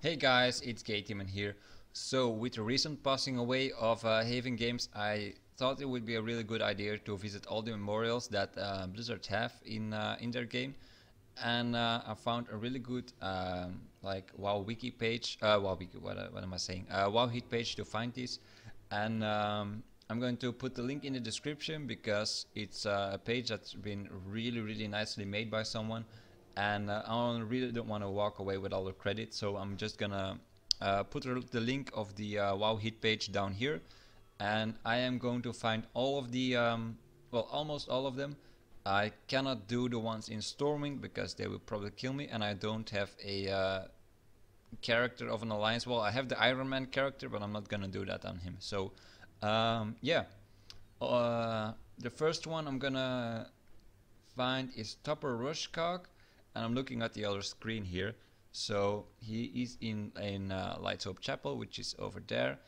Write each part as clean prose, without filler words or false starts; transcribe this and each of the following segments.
Hey guys, it's Gateman here. So with the recent passing away of Haven Games, I thought it would be a really good idea to visit all the memorials that Blizzard have in their game, and I found a really good like WoW wiki page. WoW wiki, what am I saying? WoW hit page to find this, and I'm going to put the link in the description because it's a page that's been really nicely made by someone. And I really don't want to walk away with all the credit, so I'm just gonna put the link of the WoW hit page down here, and I am going to find all of the well, almost all of them. I cannot do the ones in Storming because they will probably kill me, and I don't have a character of an alliance. Well, I have the Iron Man character, but I'm not gonna do that on him. So yeah, the first one I'm gonna find is Topher Rushcog. And I'm looking at the other screen here. So he is in Lights Hope Chapel, which is over there.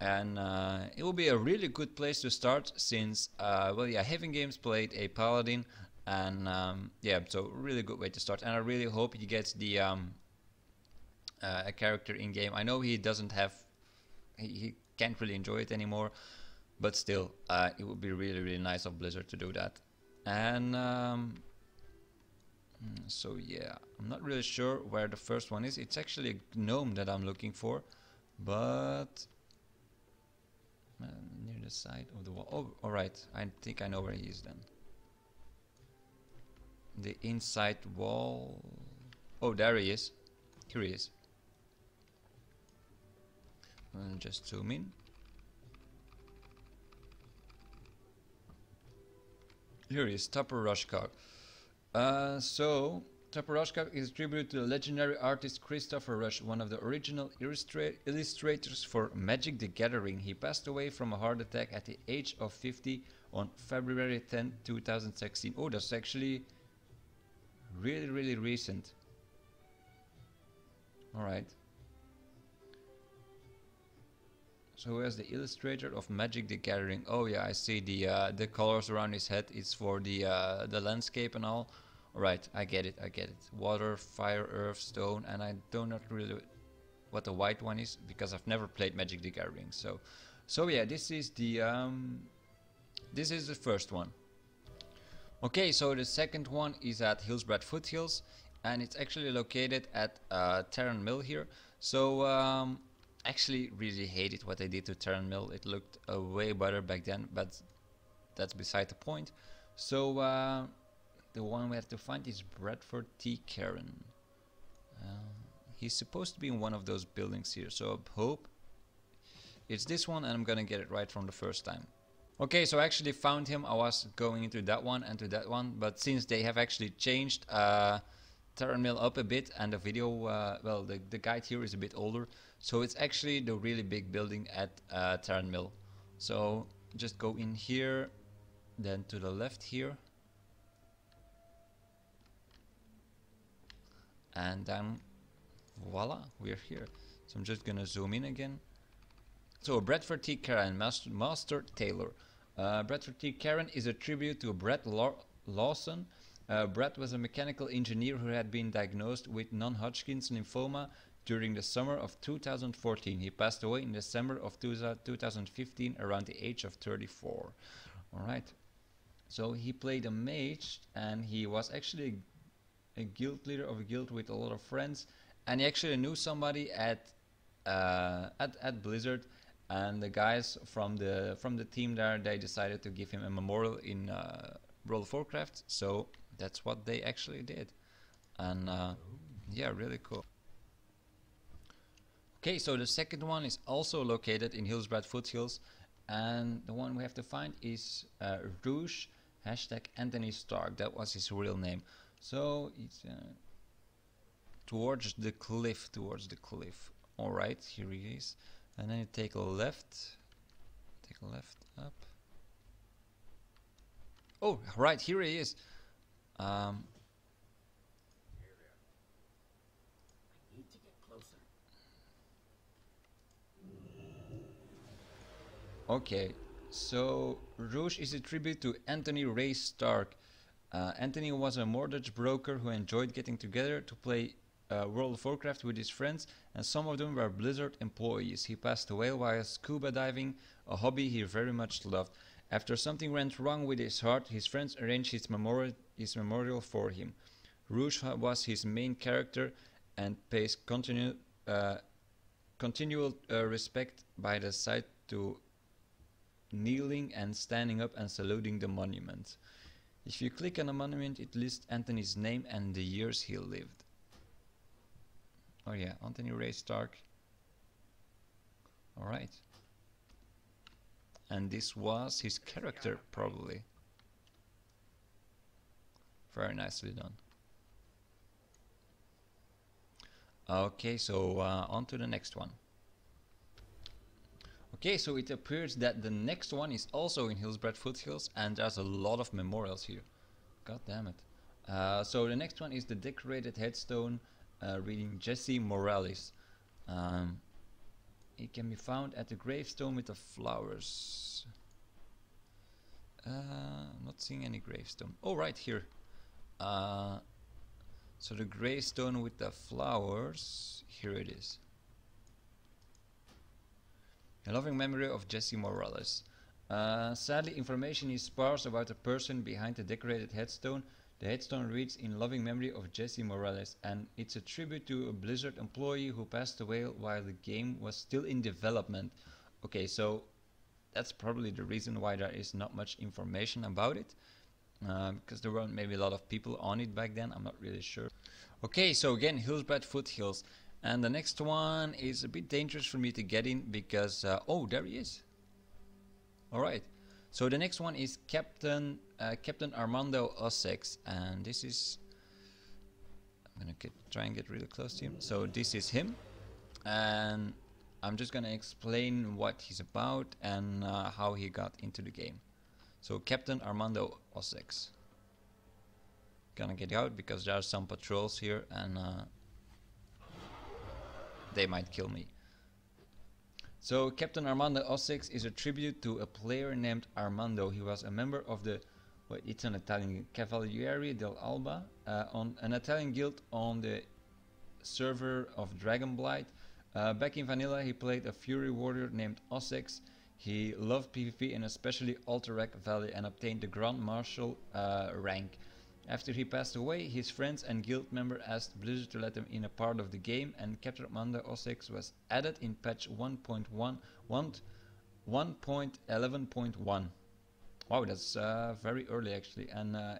And it will be a really good place to start since, well, yeah, Haven Games played a Paladin. And yeah, so really good way to start. And I really hope he gets the a character in game. I know he doesn't have, he can't really enjoy it anymore. But still, it would be really nice of Blizzard to do that. And so yeah, I'm not really sure where the first one is. It's actually a gnome that I'm looking for, but near the side of the wall. Oh, alright, I think I know where he is then. The inside wall. Oh, there he is. Here he is. I'll just zoom in. Here he is, Topher Rushcog. So, Topher Rushcog is a tribute to the legendary artist Christopher Rush, one of the original illustrators for Magic the Gathering. He passed away from a heart attack at the age of 50 on February 10, 2016. Oh, that's actually really recent. Alright. So where's the illustrator of Magic the Gathering? Oh yeah, I see the colors around his head is for the landscape and all. Alright, I get it. Water, fire, earth, stone, and I do not really what the white one is because I've never played Magic the Gathering. So yeah, this is the first one. Okay, so the second one is at Hillsbrad Foothills, and it's actually located at Terran Mill here. So actually really hated what they did to Terran Mill. It looked way better back then, but that's beside the point. So the one we have to find is Bradford T. Karon. He's supposed to be in one of those buildings here, so I hope it's this one and I'm gonna get it right from the first time. Okay, so I actually found him. I was going into that one and to that one, but since they have actually changed Terran Mill up a bit, and the video, well, the guide here is a bit older, so it's actually the really big building at Terran Mill. So just go in here, then to the left here, and then voila, we're here. So I'm just gonna zoom in again. So Bradford T. Karon, Master Tailor. Bradford T. Karon is a tribute to Brad Lawson. Brad was a mechanical engineer who had been diagnosed with non-Hodgkin's lymphoma during the summer of 2014. He passed away in December of 2015 around the age of 34. Alright, so he played a mage, and he was actually a guild leader of a guild with a lot of friends, and he actually knew somebody at Blizzard, and the guys from the team there, they decided to give him a memorial in World of Warcraft. So that's what they actually did, and yeah, really cool. Okay, so the second one is also located in Hillsbrad Foothills, and the one we have to find is Rousch, hashtag Anthony Stark. That was his real name. So it's towards the cliff. Alright, here he is, and then you take a left up. Oh, right, here he is. Okay, so Rouge is a tribute to Anthony Ray Stark. Anthony was a mortgage broker who enjoyed getting together to play World of Warcraft with his friends, and some of them were Blizzard employees. He passed away while scuba diving, a hobby he very much loved. After something went wrong with his heart, his friends arranged his memorial for him. Rousch was his main character and pays continual respect by the side to kneeling and standing up and saluting the monument. If you click on the monument, it lists Anthony's name and the years he lived. Oh yeah, Anthony Ray Stark. Alright. And this was his character, probably. Very nicely done. Okay, so on to the next one. Okay, so it appears that the next one is also in Hillsbrad Foothills, and there's a lot of memorials here. God damn it. So the next one is the decorated headstone reading Jesse Morales. It can be found at the gravestone with the flowers. I'm not seeing any gravestone. Oh, right here. So the gravestone with the flowers, here it is. A loving memory of Jesse Morales. Sadly, information is sparse about the person behind the decorated headstone. The headstone reads, "In loving memory of Jesse Morales," and it's a tribute to a Blizzard employee who passed away while the game was still in development. Okay, so that's probably the reason why there is not much information about it. Because there weren't maybe a lot of people on it back then, I'm not really sure. Okay, so again, Hillsbrad Foothills. And the next one is a bit dangerous for me to get in because, oh, there he is. Alright, so the next one is Captain Armando Ossex, and this is, I'm gonna try and get really close to him. So this is him, and I'm just gonna explain what he's about and how he got into the game. So Captain Armando Ossex. Gonna get out because there are some patrols here and they might kill me. So Captain Armando Ossex is a tribute to a player named Armando. He was a member of the, well, it's an Italian Cavaliere dell'Alba, on an Italian guild on the server of Dragonblight. Back in vanilla, he played a fury warrior named Ossex. He loved PvP and especially Alterac Valley and obtained the Grand Marshal rank. After he passed away, his friends and guild member asked Blizzard to let him in a part of the game, and Captain Armando Ossex was added in patch 1.11.1. Wow, that's very early actually, and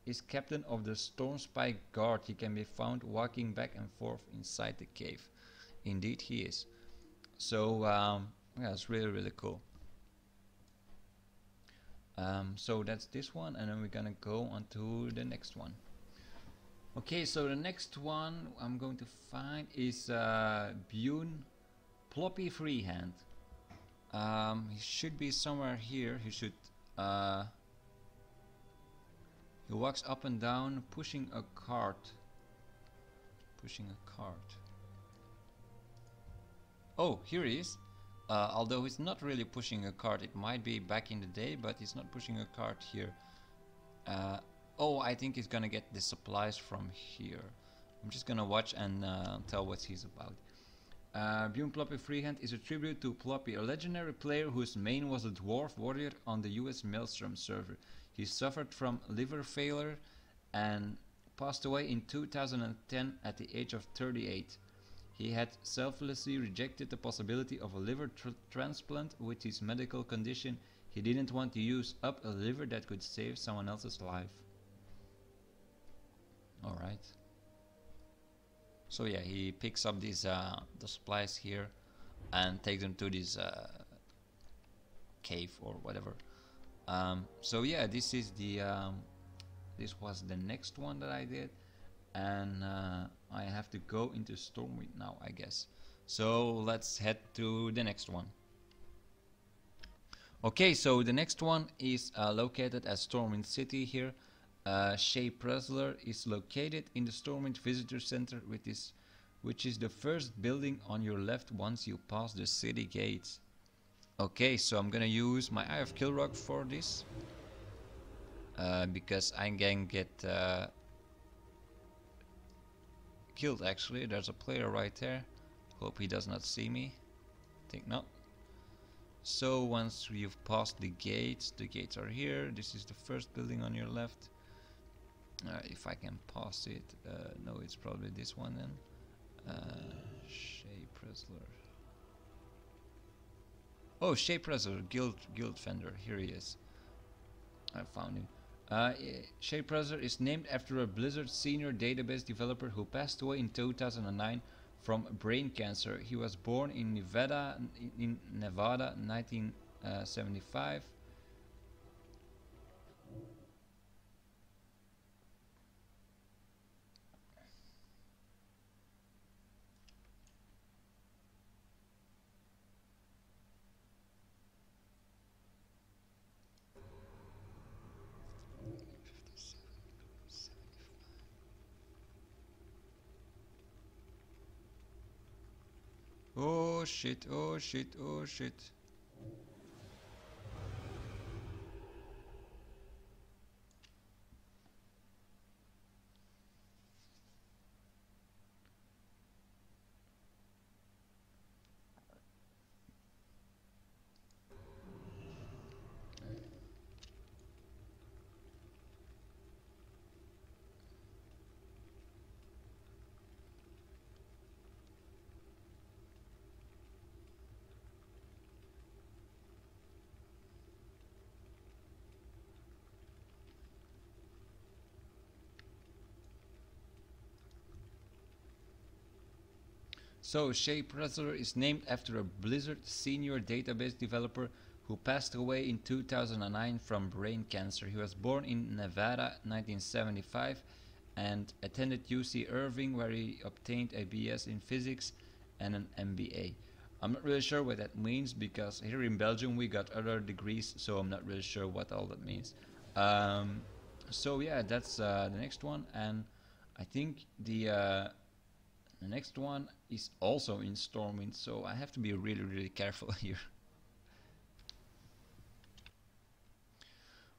is captain of the Stormspike Guard. He can be found walking back and forth inside the cave. Indeed he is. So yeah, it's really, really cool. So that's this one, and then we're gonna go on to the next one. Okay, so the next one I'm going to find is Buin Floppy Freehand. He should be somewhere here. He should. He walks up and down, pushing a cart. Oh, here he is. Although he's not really pushing a cart, it might be back in the day, but he's not pushing a cart here. Oh, I think he's gonna get the supplies from here. I'm just gonna watch and tell what he's about. Buin Floppy Freehand is a tribute to Floppy, a legendary player whose main was a dwarf warrior on the US Maelstrom server. He suffered from liver failure and passed away in 2010 at the age of 38. He had selflessly rejected the possibility of a liver transplant with his medical condition. He didn't want to use up a liver that could save someone else's life. Alright. So yeah, he picks up these the supplies here and takes them to this cave or whatever. So yeah, this is the this was the next one that I did, and I have to go into Stormwind now, I guess. So let's head to the next one. Okay, so the next one is located at Stormwind City here. Shay Pressler is located in the Stormwind Visitor Center, which is the first building on your left once you pass the city gates. Okay, so I'm gonna use my Eye of Kilrock for this, because I can get killed actually. There's a player right there. Hope he does not see me. Think not. So once you've passed the gates are here. This is the first building on your left. If I can pass it, no, it's probably this one then. Shay Pressler. Oh, Shay Pressler, guild fender. Here he is. I found him. Shay Pressler is named after a Blizzard senior database developer who passed away in 2009 from brain cancer. He was born in Nevada, 1975. Oh shit, oh shit, oh shit. So, Shay Pressler is named after a Blizzard senior database developer who passed away in 2009 from brain cancer. He was born in Nevada, 1975, and attended UC Irving, where he obtained a BS in physics and an MBA. I'm not really sure what that means, because here in Belgium we got other degrees, so I'm not really sure what all that means. So yeah, that's the next one, and I think the next one is also in Stormwind, so I have to be really careful here.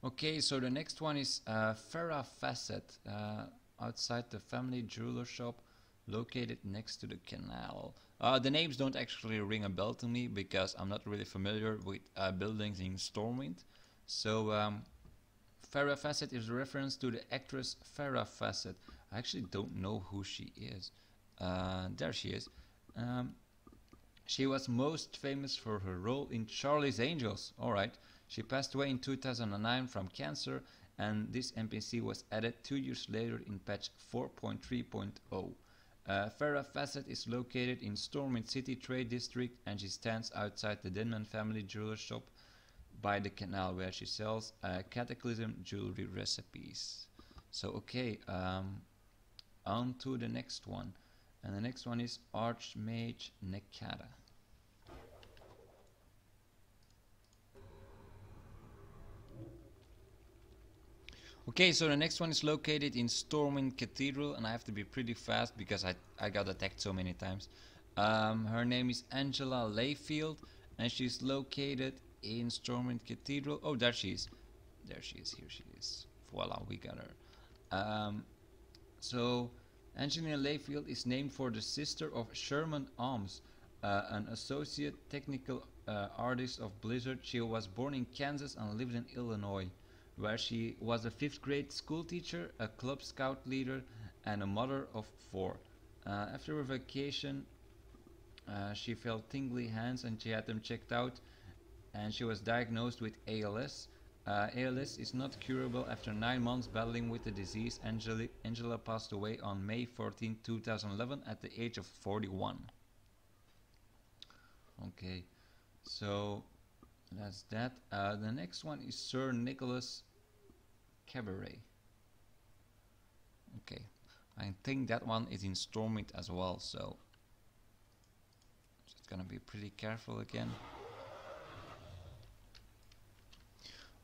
Okay, so the next one is Farrah Fawcett, outside the family jeweler shop located next to the canal. The names don't actually ring a bell to me because I'm not really familiar with buildings in Stormwind. So Farrah Fawcett is a reference to the actress Farrah Fawcett. I actually don't know who she is. There she is. She was most famous for her role in Charlie's Angels. Alright, she passed away in 2009 from cancer, and this NPC was added 2 years later in patch 4.3.0. Farrah Fawcett is located in Stormwind City Trade District, and she stands outside the Denman family jeweler shop by the canal, where she sells Cataclysm jewelry recipes. So okay, on to the next one. And the next one is Archmage Nakada. Okay, so the next one is located in Stormwind Cathedral, and I have to be pretty fast because I got attacked so many times. Her name is Angela Leifeld, and she's located in Stormwind Cathedral. Oh, there she is. There she is. Here she is. Voila, we got her. So Angelina Leifeld is named for the sister of Sherman Alms, an associate technical artist of Blizzard. She was born in Kansas and lived in Illinois, where she was a 5th grade school teacher, a club scout leader, and a mother of 4. After her vacation, she felt tingly hands and she had them checked out, and she was diagnosed with ALS. ALS is not curable. After 9 months battling with the disease, Angela passed away on May 14, 2011 at the age of 41. Okay, so that's that. The next one is Sir Nicholas Gabaree. Okay, I think that one is in Stormwind as well, so just gonna be pretty careful again.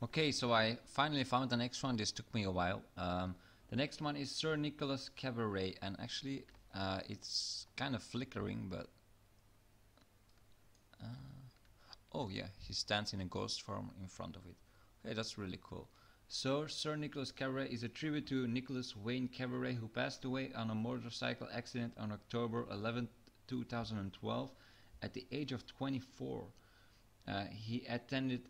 Okay, so I finally found the next one. This took me a while. The next one is Sir Nicholas Gabaree, and actually it's kind of flickering, but oh yeah, he stands in a ghost form in front of it. Okay, that's really cool. So, Sir Nicholas Gabaree is a tribute to Nicholas Wayne Gabaree, who passed away on a motorcycle accident on October 11, 2012, at the age of 24. He attended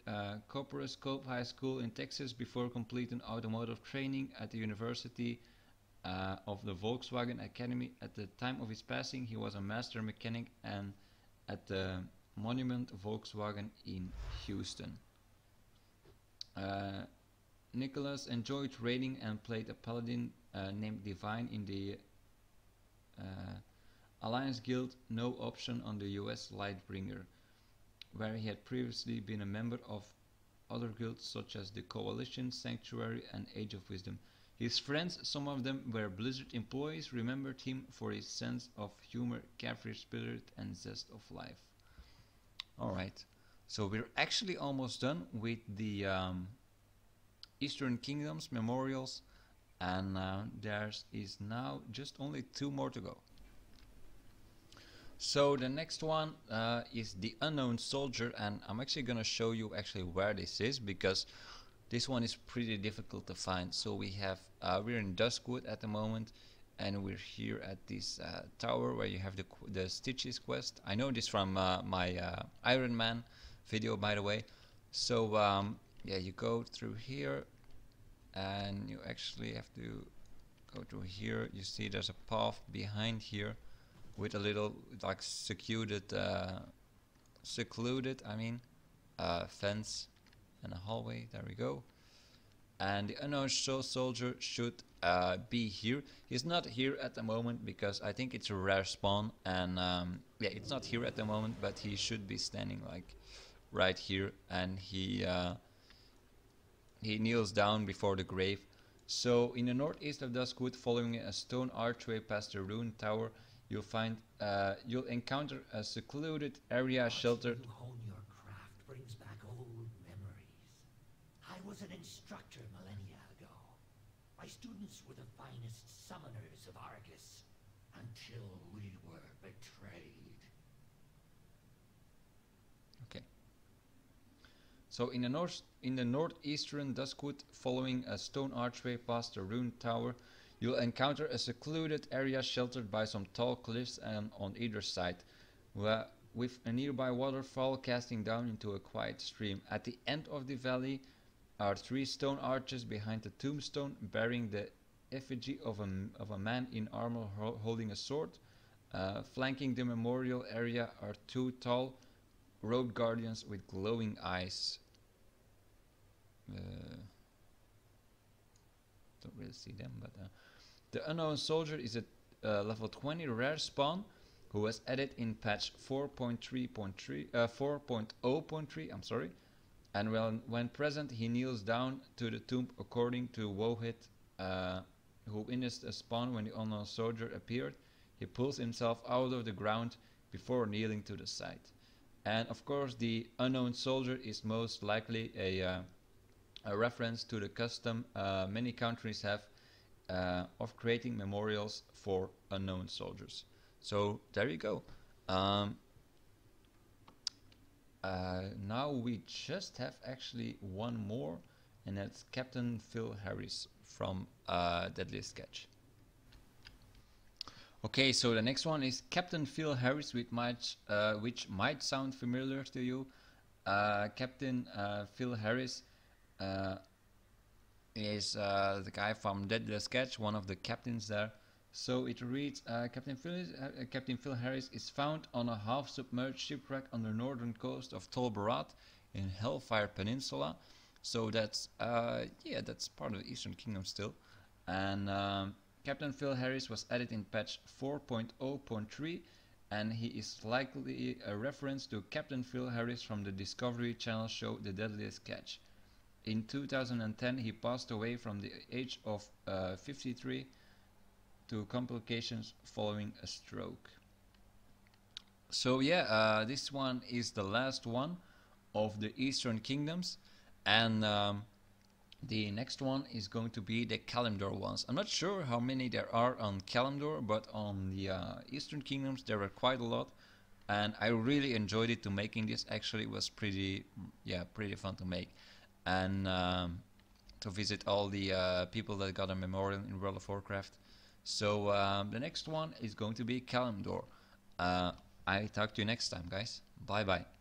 Cooperascope High School in Texas before completing automotive training at the University of the Volkswagen Academy. At the time of his passing, he was a master mechanic and at the Monument Volkswagen in Houston. Nicholas enjoyed raiding and played a paladin named Divine in the Alliance Guild No Option on the US Lightbringer, where he had previously been a member of other guilds such as the Coalition, Sanctuary and Age of Wisdom. His friends, some of them were Blizzard employees, remembered him for his sense of humor, carefree spirit and zest of life. Alright, so we're actually almost done with the Eastern Kingdoms memorials, and there is now just only 2 more to go. So the next one is the Unknown Soldier, and I'm actually gonna show you actually where this is, because this one is pretty difficult to find. So we have we're in Duskwood at the moment, and we're here at this tower where you have the Stitches quest. I know this from my Iron Man video, by the way. So yeah, you go through here, and you actually have to go through here. You see there's a path behind here with a little like secluded fence and a hallway. There we go. And the Unknown Soldier should be here. He's not here at the moment because I think it's a rare spawn, and yeah, it's not here at the moment, but he should be standing like right here, and he kneels down before the grave. So in the northeast of Duskwood, following a stone archway past the ruined tower, you'll encounter a secluded area sheltered. You hone your craft brings back old memories. I was an instructor millennia ago. My students were the finest summoners of Argus, until we were betrayed. Okay. So in the northeastern Duskwood, following a stone archway past the ruined tower, you'll encounter a secluded area sheltered by some tall cliffs and on either side, with a nearby waterfall casting down into a quiet stream. At the end of the valley are 3 stone arches behind the tombstone, bearing the effigy of a man in armor holding a sword. Flanking the memorial area are 2 tall road guardians with glowing eyes. Don't really see them, but the Unknown Soldier is a level 20 rare spawn who was added in patch 4.0.3, I'm sorry, and when present he kneels down to the tomb according to Wohit, who witnessed a spawn when the Unknown Soldier appeared. He pulls himself out of the ground before kneeling to the side. And of course the Unknown Soldier is most likely a reference to the custom many countries have of creating memorials for unknown soldiers. So there you go. Now we just have actually one more, and that's Captain Phil Harris from Deadliest Catch. Okay, so the next one is Captain Phil Harris, which might sound familiar to you. Captain Phil Harris is the guy from Deadliest Catch, one of the captains there. So it reads, Captain Phil Harris is found on a half-submerged shipwreck on the northern coast of Tolbarat in Hellfire Peninsula. So that's yeah, that's part of the Eastern Kingdom still. And Captain Phil Harris was added in patch 4.0.3, and he is likely a reference to Captain Phil Harris from the Discovery Channel show The Deadliest Catch. In 2010 he passed away from the age of 53 to complications following a stroke. So yeah, this one is the last one of the Eastern Kingdoms, and the next one is going to be the Kalimdor ones. I'm not sure how many there are on Kalimdor, but on the Eastern Kingdoms there were quite a lot, and I really enjoyed it to making this. Actually, it was pretty fun to make. And to to visit all the people that got a memorial in World of Warcraft. So the next one is going to be Kalimdor. I talk to you next time, guys. Bye bye.